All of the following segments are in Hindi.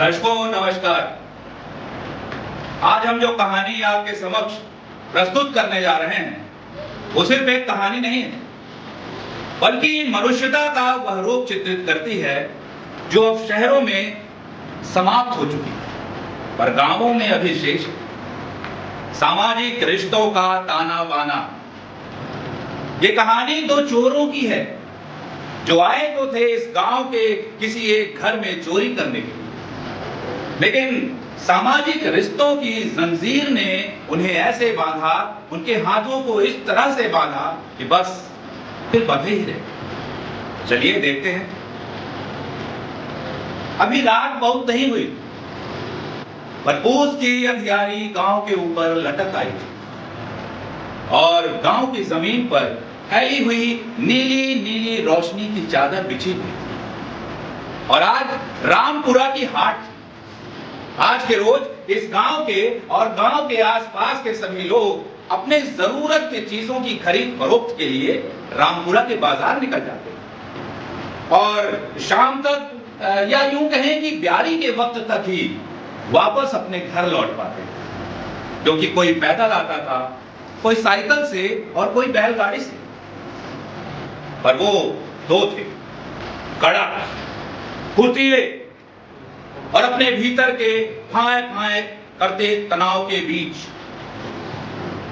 दर्शकों नमस्कार। आज हम जो कहानी आपके समक्ष प्रस्तुत करने जा रहे हैं वो सिर्फ एक कहानी नहीं है, बल्कि मनुष्यता का वह रूप चित्रित करती है जो अब शहरों में समाप्त हो चुकी है पर गांवों में अभी शेष है। सामाजिक रिश्तों का ताना बाना। ये कहानी दो चोरों की है जो आए तो थे इस गांव के किसी एक घर में चोरी करने के लिए, लेकिन सामाजिक रिश्तों की जंजीर ने उन्हें ऐसे बांधा, उनके हाथों को इस तरह से बांधा कि बस फिर बंधे ही रहे। चलिए देखते हैं। अभी रात बहुत नहीं हुई पर पूस की अंधियारी गांव के ऊपर लटक आई थी और गांव की जमीन पर फैली हुई नीली नीली रोशनी की चादर बिछी हुई थी। और आज रामपुरा की हाट थी। आज के रोज इस गांव के और गांव के आसपास के सभी लोग अपने जरूरत की चीजों की खरीद फरोख्त के लिए रामपुरा के बाजार निकल जाते हैं और शाम तक या यूं कहें कि ब्यारी के वक्त तक ही वापस अपने घर लौट पाते, क्योंकि कोई पैदल आता था, कोई साइकिल से और कोई बैलगाड़ी से। पर वो दो थे, कड़क, फुर्तीले और अपने भीतर के फाए फाए करते तनाव के बीच।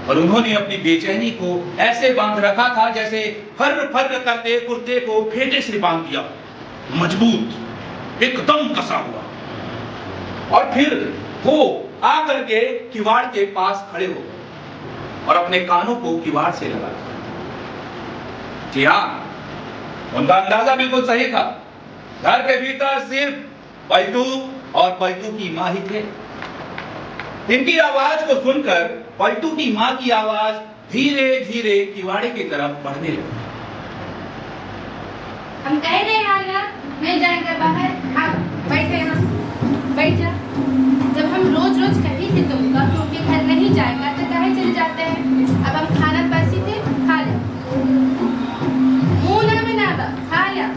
और उन्होंने अपनी बेचैनी को ऐसे बांध रखा था जैसे फर्र फर्र करते कुर्ते को फेटे से बांध दिया, मजबूत, एकदम कसा हुआ। और फिर वो आकर के किवाड़ के पास खड़े हो गए और अपने कानों को किवाड़ से लगा दिया। जी हाँ, उनका अंदाजा बिल्कुल सही था। घर के भीतर सिर्फ पलटू और पलटू की माँ ही थे। इनकी आवाज को सुनकर पलटू की माँ की आवाज धीरे धीरे किवाड़े की तरफ बढ़ने लगी। हम कह रहे हैं मिल जाएगा बाहर, आप बैठे यहाँ, बैठ जा। जब हम रोज रोज कही थे तुमका कि उनके घर नहीं जाएगा तो कहे चले जाते हैं। अब हम खाना परसी थे, खा ले, मुंह ना बनावा, खा ले।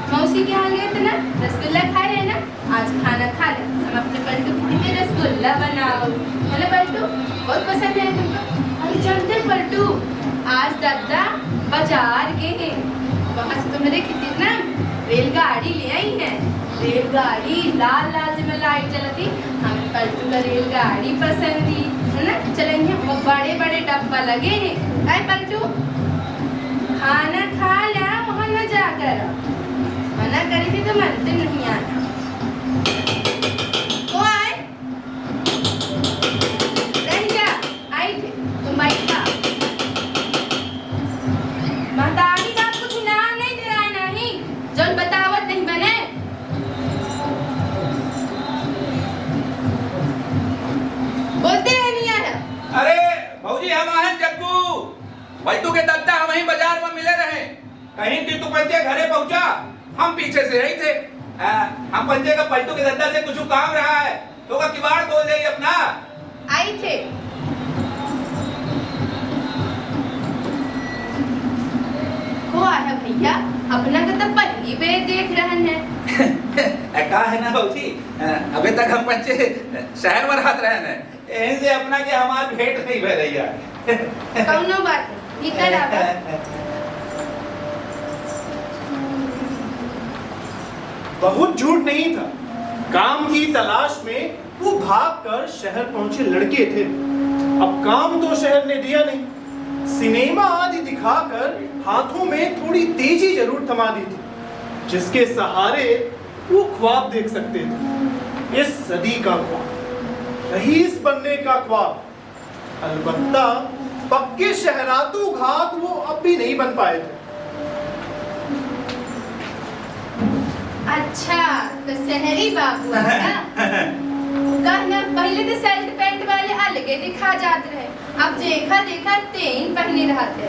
मौसी के यहाँ गए थे ना, रसगुल्ला खा रहे ना, आज खाना खा ले। हम अपने पलटू के लिए रसगुल्ला बनाओ, मतलब पलटू बहुत पसंद है तुमको। अरे चलते पलटू, आज दादा बाजार गए, वहाँ से तुमने देखी थी ना रेलगाड़ी ले आई है। रेलगाड़ी लाल लाल जिसमें लाइट जलती, हमें पलटू का रेलगाड़ी पसंद थी, है ना। चलेंगे, बड़े बड़े डब्बा लगे हैं। अरे पलटू खाना खा ला, वहाँ न जाकर। मना करी थी तो मानते नहीं आना। वो आए, रह जा, आई थे तुम बैठा। महतारी का कुछ नाम नहीं दे रहा नहीं, जो बतावत नहीं बने। बोलते हैं नहीं आना। अरे भौजी, हम आए जग्गू, पलटू के दद्दा हम वहीं बाजार में मिले रहे। कहीं कि तू पंचे घरे पहुंचा, हम पीछे से रही थे। हम पंचे का पलटू के दद्दा से कुछ काम रहा है तो का किवाड़ खोल देगी अपना। आई थे को आया भैया, अपना का तो पहली बेर देख रहे हैं। का है ना भौजी, अबे तक हम पंचे शहर में रहत रहे हैं, यहीं से अपना के हमार भेंट नहीं भय रही है। कौनो बात नहीं, इधर आवा। बहुत झूठ नहीं था। काम की तलाश में वो भागकर शहर पहुंचे लड़के थे। अब काम तो शहर ने दिया नहीं, सिनेमा आदि दिखाकर हाथों में थोड़ी तेजी जरूर थमा दी थी, जिसके सहारे वो ख्वाब देख सकते थे। इस सदी का ख्वाब, रईस बनने का ख्वाब। अलबत्ता पक्के शहरातू घात वो अब भी नहीं बन पाए थे। अच्छा, तो शहरी बाबू कहना पहले तो शर्ट पैंट वाले अलगे दिखा जाते रहे, अब देखा देखा तेन पहने रहते।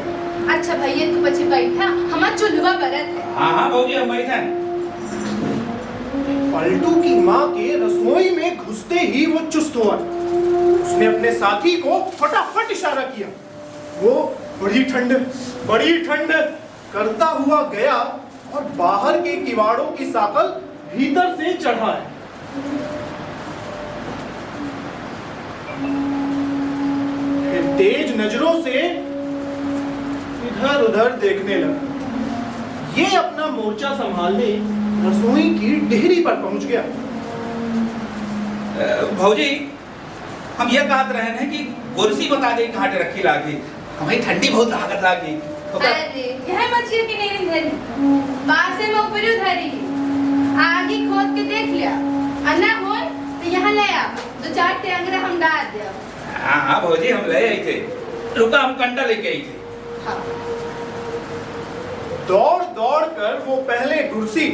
अच्छा भैया तू पीछे बैठा, हमारा चुलवा बरत है। हाँ हाँ भौजी, हम बैठे। पलटू की माँ के रसोई में घुसते ही वो चुस्त हुआ। उसने अपने साथी को फटाफट इशारा किया। वो बड़ी ठंड करता हुआ गया और बाहर के किवाड़ों की साकल भीतर से चढ़ा है। तेज नजरों से इधर उधर देखने लगा। ये अपना मोर्चा संभालने रसोई की डेहरी पर पहुंच गया। भौजी, हम ये कहते रहे हैं कि कुर्सी बता दे कहाँ रखी लागी, हमें ठंडी बहुत लागत लागी। अरे यह मछली की नहीं धरी, बासे में ऊपर धरी, आगे खोद के देख लिया, अन्ना हो तो यहाँ ले आ, दो चार टेंगरे हम डाल दे। हाँ हाँ भौजी, हम ले आई थे, रुका हम कंडा लेके आई थे। हाँ। दौड़ दौड़ कर वो पहले कुर्सी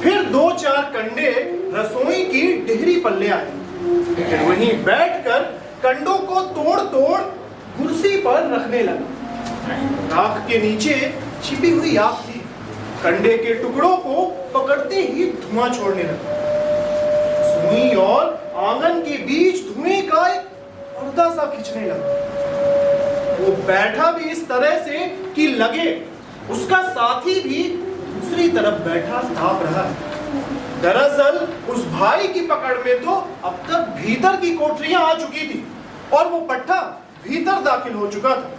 फिर दो चार कंडे रसोई की डेहरी पर ले आए। फिर वहीं बैठकर कंडों को तोड़ तोड़ कुर्सी पर रखने लगा। राख के नीचे छिपी हुई आग थी, कंडे के टुकड़ों को पकड़ते ही धुआं छोड़ने लगा। रसोई और आंगन के बीच धुएं का एक पर्दा सा खिंचने लगा। वो बैठा भी इस तरह से कि लगे उसका साथी भी दूसरी तरफ बैठा ताप रहा है। दरअसल उस भाई की पकड़ में तो अब तक भीतर की कोठरियां आ चुकी थी और वो पट्टा भीतर दाखिल हो चुका था।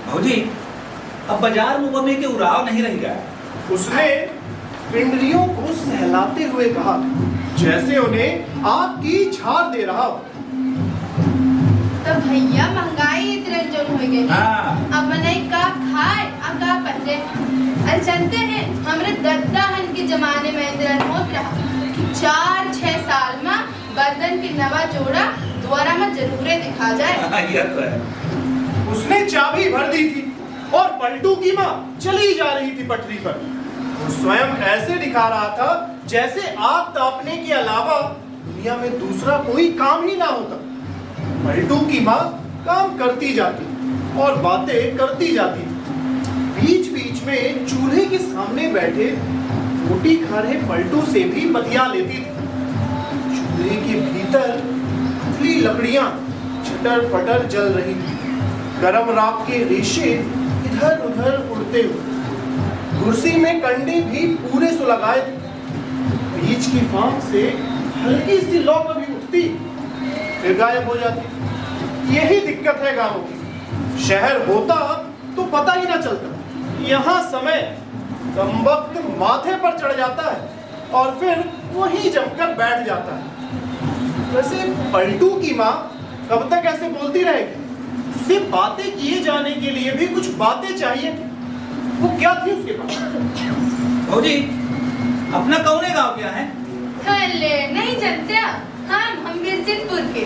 भौजी, अब बाजार मुकम्मे के उड़ाव नहीं रह गया। उसने पिंडलियों को सहलाते हुए कहा, जैसे उन्हें आग की झाड़ दे रहा हो। तो भैया महंगाई इतने जो हो गई, अब मने का खाए अब का पहले। अरे जानते हैं हमरे दद्दाहन के जमाने में इतना होत रहा कि 4-6 साल में बदन की नवा जोड़ा दोबारा में जरूरे दिखा जाए। ये तो है। उसने चाबी भर दी थी और पलटू की माँ चली जा रही थी पटरी पर। वो स्वयं ऐसे दिखा रहा था जैसे आग तापने के अलावा दुनिया में दूसरा कोई काम ही ना होता। पलटू की माँ काम करती जाती और बातें करती जाती। बीच बीच में चूल्हे के सामने बैठे रोटी खा रहे पलटू से भी बतिया लेती थी। चूल्हे के भीतर पतली लकड़ियां चटर पटर जल रही थी। गरम राख के रेशे इधर उधर उड़ते हुए कुर्सी में कंडे भी पूरे सुलगाए थे। बीच की फांक से हल्की सी लौ कभी उठती फिर गायब हो जाती। यही दिक्कत है गांवों की। शहर होता तो पता ही ना चलता। यहाँ समय कम वक्त माथे पर चढ़ जाता है और फिर वही जमकर बैठ जाता है। वैसे पलटू की माँ कब तक ऐसे बोलती रहेगी? उससे बातें किए जाने के लिए भी कुछ बातें चाहिए। वो क्या थी उसके पास? भौजी, अपना कौने गांव क्या है? हले नहीं जानते हम बिरसिंहपुर के।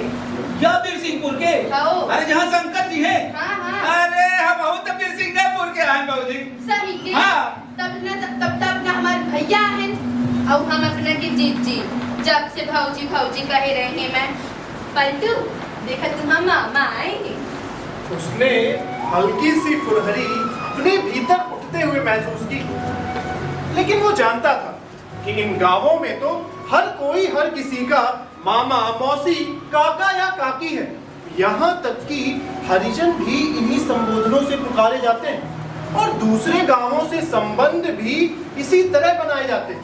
क्या बिरसिंहपुर के? हाँ। अरे जहाँ शंकर जी है। हाँ हाँ। अरे हम बहुत बिरसिंहपुर के हैं भौजी। सही के। हाँ। तब ना हमारे भैया हैं और हम अपने के जीजी जब से भौजी भौजी कहे रहे मैं। पलटू देखा तुम्हारा मामा आएंगे। उसने हल्की सी फुरहरी अपने भीतर उठते हुए महसूस की, लेकिन वो जानता था कि इन गांवों में तो हर कोई हर किसी का मामा मौसी काका या काकी है। यहाँ तक कि हरिजन भी इन्हीं संबोधनों से पुकारे जाते हैं और दूसरे गांवों से संबंध भी इसी तरह बनाए जाते हैं।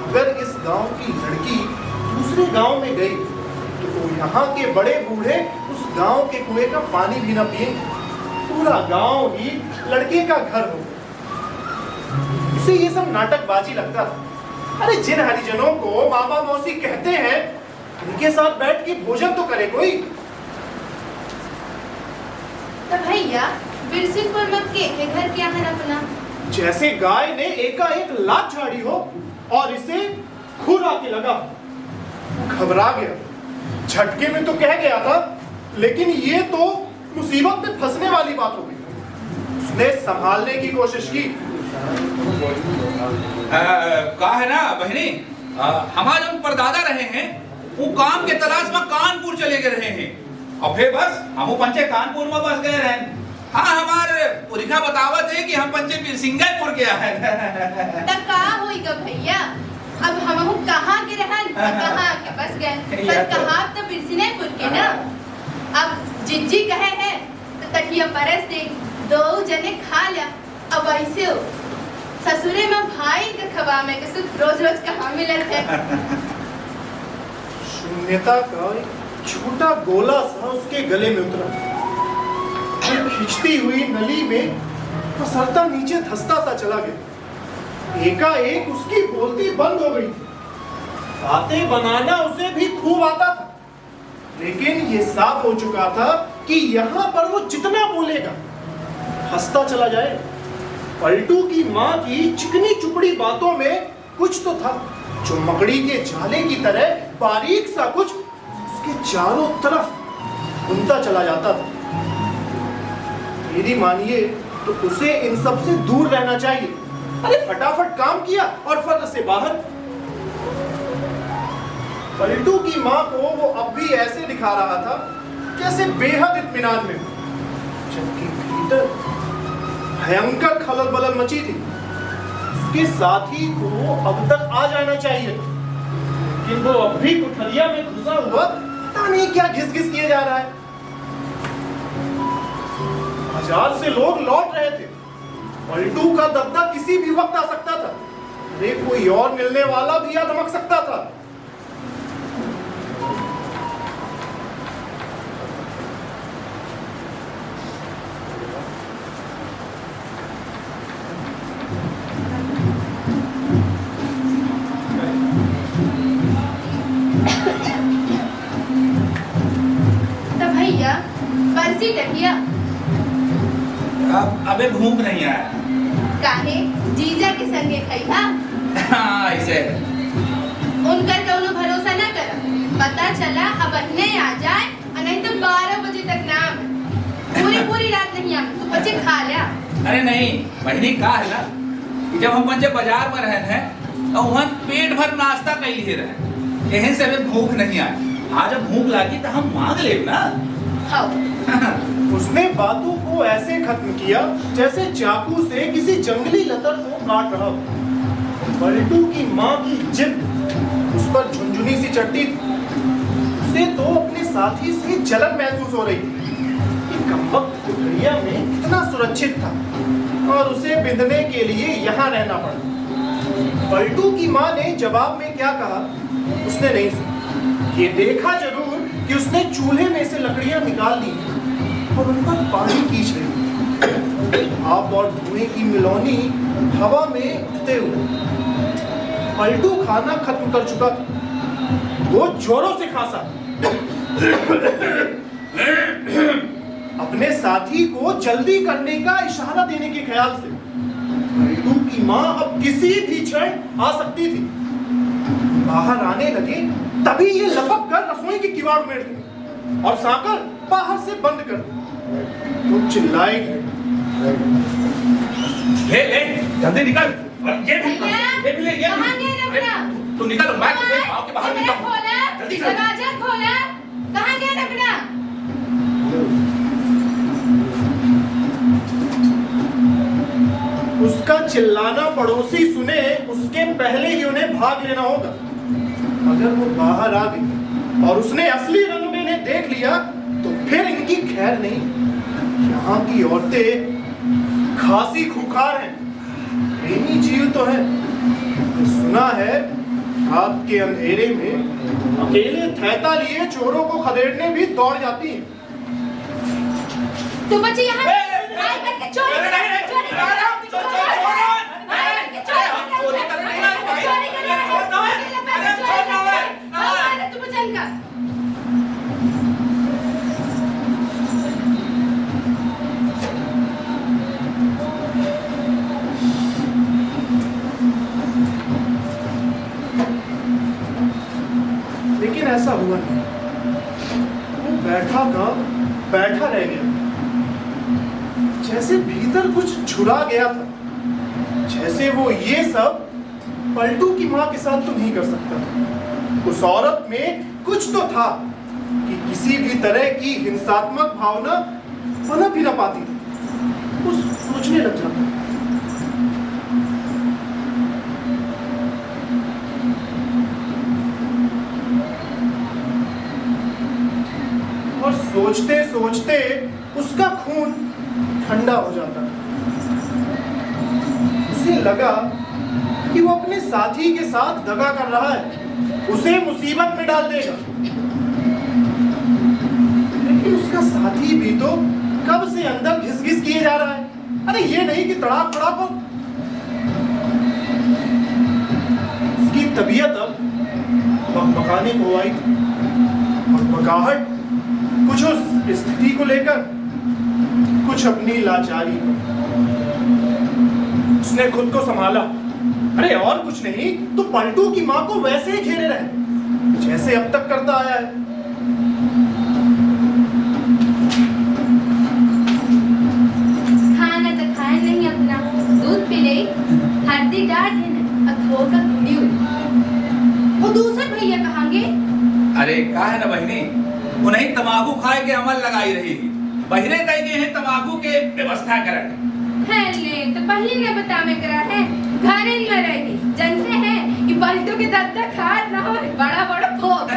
अगर इस गांव की लड़की दूसरे गांव में गई तो यहाँ के बड़े बूढ़े उस गांव के कुएं का पानी भी न पिएंगे। पूरा गांव ही लड़के का घर हो। इसे ये सब नाटकबाजी लगता था। अरे जिन हरिजनों को मामा मौसी कहते हैं उनके साथ बैठ के भोजन तो करे कोई। तो भैया बिरसिंहपुर मत के घर क्या है अपना? जैसे गाय ने एकाएक लात झाड़ी हो और इसे खुर आके लगा। घबरा गया। झटके में तो कह गया था, लेकिन ये तो मुसीबत में फंसने वाली बात हो गई। उसने संभालने की कोशिश की। कहा है ना बहनी, हमारे जो परदादा रहे हैं वो काम के तलाश में कानपुर चले गए रहे हैं और फिर बस हम पंचे कानपुर में बस गए रहे। हाँ, हमारे पुरिखा बतावत है कि हम पंचे बिरसिंहपुर के आए। तब कहाँ हुई का भैया? अब हम कहाँ के रहन कहाँ के बस गए, पर कहाँ तो बिरसिंहपुर के ना। अब जिज्जी कहे है तो तकिया परस दे, दो जने खा लिया। अब ऐसे हो ससुरे में भाई का खबा में के सुख रोज रोज कहाँ मिलत है। शून्यता का छोटा गोला सा उसके गले में उतरा। खिंचती हुई नली में पसरता नीचे धंसता सा चला गया। एकाएक उसकी बोलती बंद हो गई थी। बातें बनाना उसे भी खूब आता था, लेकिन ये साफ हो चुका था कि यहाँ पर वो जितना बोलेगा हंसता चला जाए। पलटू की माँ की चिकनी चुपड़ी बातों में कुछ तो था जो मकड़ी के जाले की तरह बारीक सा कुछ उसके चारों तरफ घूमता चला जाता था। मेरी मानिए तो उसे इन सब से दूर रहना चाहिए। अरे फटाफट काम किया और फर्द से बाहर। पलटू की माँ को वो अब भी ऐसे दिखा रहा था जैसे बेहद इत्मीनान में, जबकि भीतर भयंकर खलल बलल मची थी। उसके साथी को अब तक आ जाना चाहिए, लेकिन वो अब भी कुठरिया में घुसा हुआ पता नहीं क्या घिस घिस किए जा रहा है। बाजार से लोग लौट रहे थे। पलटू का दबदबा किसी भी वक्त आ सकता था। अरे कोई और मिलने वाला भी आ धमक सकता था। तो भैया बंसी टकिया अबे भूख नहीं आया। काहे जीजा के संगे खइहा। हाँ ऐसे उनका कौनो भरोसा ना कर। पता चला अब नहीं आ जाए और नहीं तो 12 बजे तक नाम पूरी रात नहीं आए तो बच्चे खा लिया। अरे नहीं बहनी का है ना कि जब हम पंजे बाजार में रहन है तो वहाँ पेट भर नाश्ता कैल ही रहे, यहीं से हमें भूख नहीं आई। आज जब भूख लगी तो हम मांग ले ना। हाँ उसने बातों को ऐसे खत्म किया जैसे चाकू से किसी जंगली लतर को काट रहा हो। पलटू की माँ की जिद उस पर झुनझुनी सी चढ़ती थी। उसे तो अपने साथी से जलन महसूस हो रही थी कि कमबख्त कुठरिया में कितना सुरक्षित था और उसे बिंदने के लिए यहाँ रहना पड़ा। पलटू की माँ ने जवाब में क्या कहा उसने नहीं सुना। ये देखा जरूर कि उसने चूल्हे में से लकड़ियां निकाल ली और उन पर पानी खींच रही। भाप और धुएं की मिलौनी हवा में उठते हुए। पलटू खाना खत्म कर चुका था। वो जोरों से खांसा। अपने साथी को जल्दी करने का इशारा देने के ख्याल से पलटू की माँ अब किसी भी क्षण आ सकती थी। बाहर आने लगे तभी ये लपक कर रसोई की किवाड़ उमेड़ दी और साकर बाहर से बंद कर दी। तो चिल्लाएगी, ले जल्दी निकल। ये भैया कहाँ गए रमना? तू निकल, मैं तुझे गांव के बाहर कमरा निकाल। खोला, जल्दी दरवाजा खोला। कहाँ गए रमना? उसका चिल्लाना पड़ोसी सुने उसके पहले ही उन्हें भाग लेना होगा। अगर वो बाहर आ गई और उसने असली रंग में इन्हें देख लिया तो फिर इनकी खैर नहीं। यहाँ की औरतें खासी खूंखार हैं, प्रेमी जीव तो है। सुना है रात के अंधेरे में अकेले थैता लिए चोरों को खदेड़ने भी दौड़ जाती हैं। तू बच्चे यहाँ आए करके चोरी कर रहा है। लेकिन ऐसा हुआ नहीं। वो बैठा का बैठा रह गया, जैसे भीतर कुछ छुरा गया था। जैसे वो ये सब पलटू की माँ के साथ तो नहीं कर सकता था। उस औरत में कुछ तो था कि किसी भी तरह की हिंसात्मक भावना पनप ही न पाती थी। वो सोचने लग जाता। और सोचते सोचते उसका खून ठंडा हो जाता। उसे लगा कि वो अपने साथी के साथ दगा कर रहा है, उसे मुसीबत में डाल देगा। उसका साथी भी तो कब से अंदर घिस घिस किए जा रहा है। अरे ये नहीं कि तड़ाक तड़ाक हो। उसकी तबीयत अब बकबकाने को आई और बकाहट कुछ उस स्थिति को लेकर, कुछ अपनी लाचारी। उसने खुद को संभाला। अरे और कुछ नहीं तो पलटू की मां को वैसे ही घेरे रहे जैसे अब तक करता आया है। खाना तो खाए नहीं, अपना दूध पी ले, हल्दी डाल देना और धोकर धुली हुई। वो दूसरे भैया कहांगे? अरे का है ना बहनी, उन्हें तमाकू खाए के अमल लगाई रही थी। बहिरे कह गए हैं तमाकू के व्यवस्था करें। है ले तो पहले ने बता में करा है, घरे में रही जनते हैं कि पलटू के दत्ता खाद ना हो, बड़ा बड़ा फोका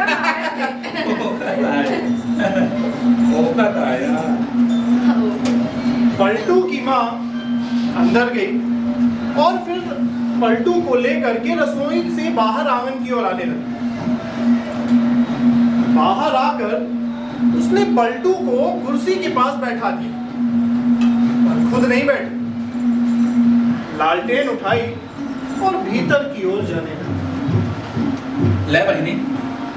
आया। पलटू की माँ अंदर गई और फिर पलटू को लेकर के रसोई से बाहर आंगन की ओर आने लगी। बाहर आकर उसने पलटू को कुर्सी के पास बैठा दिया पर खुद नहीं बैठी। लालटेन उठाई और भीतर की ओर जाने लगी। ले बहनी,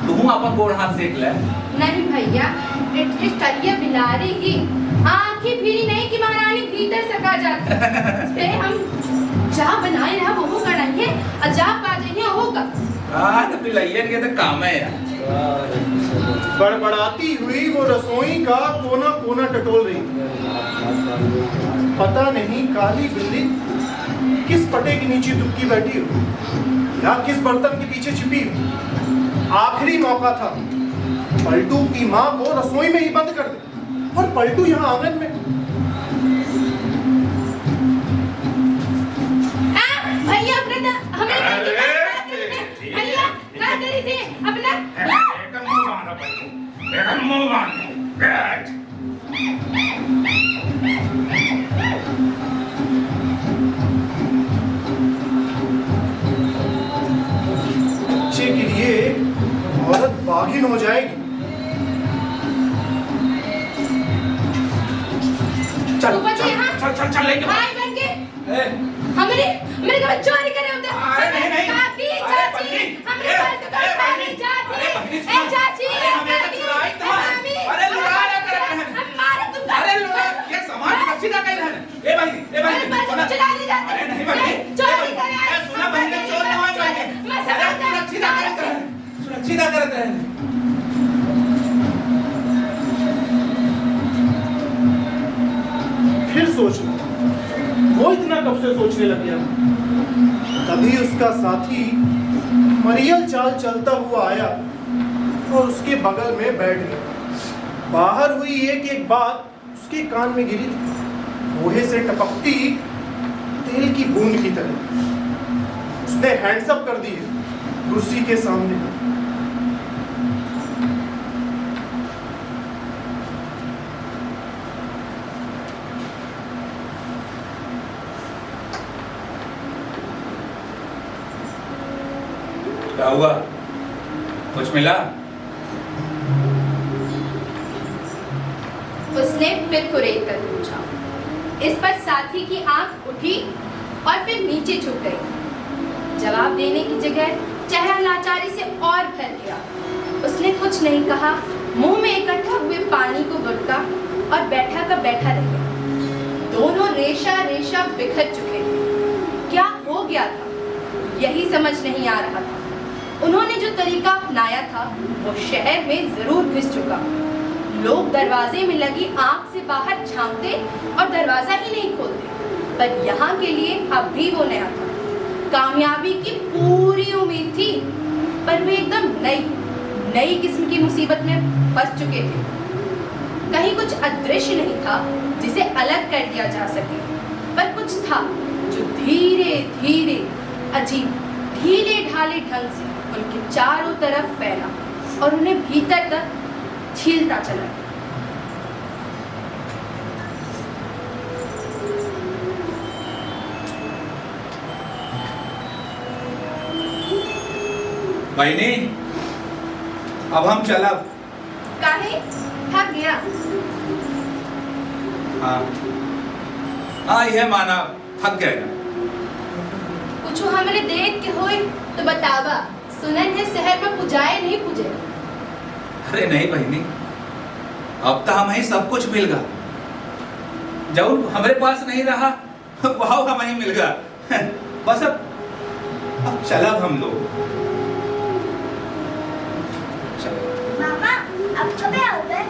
तू अपन गोड़ हाथ सेक ले। नहीं भैया, इस करिया बिलारी की आंखें फिरी नहीं कि महारानी भीतर सका जाती। इसपे हम जा बनाए रहा वो करेंगे और जा पा जाइए होगा। हां तो पिलाइए के तो काम है यार। बड़बड़ाती हुई वो रसोई का कोना कोना टटोल रही। पता नहीं काली बिल्ली किस पटे के नीचे दुबकी बैठी हो या किस बर्तन के पीछे छिपी हो। आखिरी मौका था, पलटू की माँ को रसोई में ही बंद कर दे और पलटू यहाँ आंगन में। भैया अपना हमें भैया क्या करी थी अपना मुंह बांधा पलटू, मुंह बांध बैठ। बच्चे के लिए औरत बाघिन हो जाएगी। चल चल चल चल लेके भाई बन के हमरे मेरे घर चोरी करे होते। अरे नहीं काफी चाची हमरे घर तो काफी चाची ए चाची अरे लुड़ा ना कर। हम मारे तुम। अरे लुड़ा ये समाज सुरक्षित है कहीं। ए बहनी चला ले जाते। अरे नहीं बहनी, चोरी करे सुना बहनी, चोर ना हो बहनी। मैं सुरक्षित करते हैं। फिर सोचना, वो इतना कब से सोचने लग गया। तभी उसका साथी मरियल चाल चलता हुआ आया और उसके बगल में बैठ गया। बाहर हुई एक एक बात उसके कान में गिरी थी, लोहे से टपकती तेल की बूंद की तरह। उसने हैंड्सअप कर दी कुर्सी के सामने। क्या हुआ, कुछ मिला? उसने फिर कुरेद कर पूछा। इस पर साथी की आंख उठी और फिर नीचे झुक गई। जवाब देने की जगह चेहरा लाचारी से और फैल गया। उसने कुछ नहीं कहा, मुंह में इकट्ठा हुए पानी को गुटका और बैठा का बैठा रह गया। दोनों रेशा रेशा बिखर चुके थे। क्या हो गया था यही समझ नहीं आ रहा था। उन्होंने जो तरीका अपनाया था वो शहर में जरूर घुस चुका। लोग दरवाजे में लगी आंख से बाहर झांकते और दरवाजा ही नहीं खोलते, पर यहाँ के लिए अब भी वो नया था। कामयाबी की पूरी उम्मीद थी, पर वे एकदम नई किस्म की मुसीबत में फंस चुके थे। कहीं कुछ अदृश्य नहीं था जिसे अलग कर दिया जा सके, पर कुछ था जो धीरे धीरे अजीब ढीले ढाले ढंग से उनके चारों तरफ फैला और उन्हें भीतर तक छीलता चला। बहनी, अब हम चलब। काहे? थक गया? हाँ हाँ, यह माना थक गए ना। कुछ हमरे देख के होई तो बतावा, सुनन है शहर में पुजाए नहीं पूजे। अरे नहीं बहनी, अब तो हमें सब कुछ मिल गया। जब हमारे पास नहीं रहा वह हमें मिल गया। बस अब चलब हम लोग। मामा अब कब आओगे?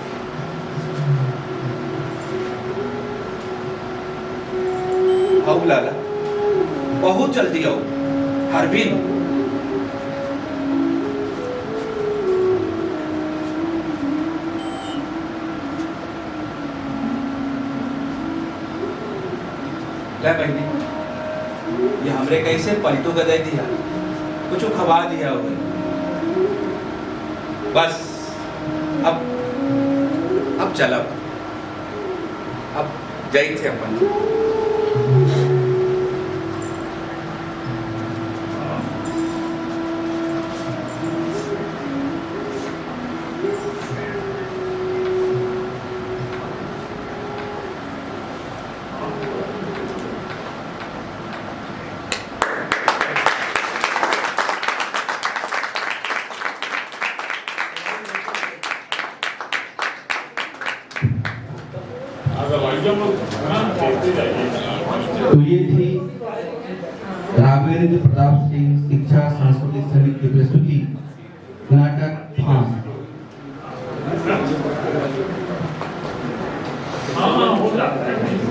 आओ लाला, बहुत जल्दी आओ। हरबिन, ले बहनी, ये हमरे कैसे पलटू गदे दिया, कुछ खवा दिया हो। बस अब चलब, अब जाई थे अपन। तो ये थी राघवेंद्र प्रताप सिंह शिक्षा सांस्कृतिक समिति की प्रस्तुति नाटक फांस।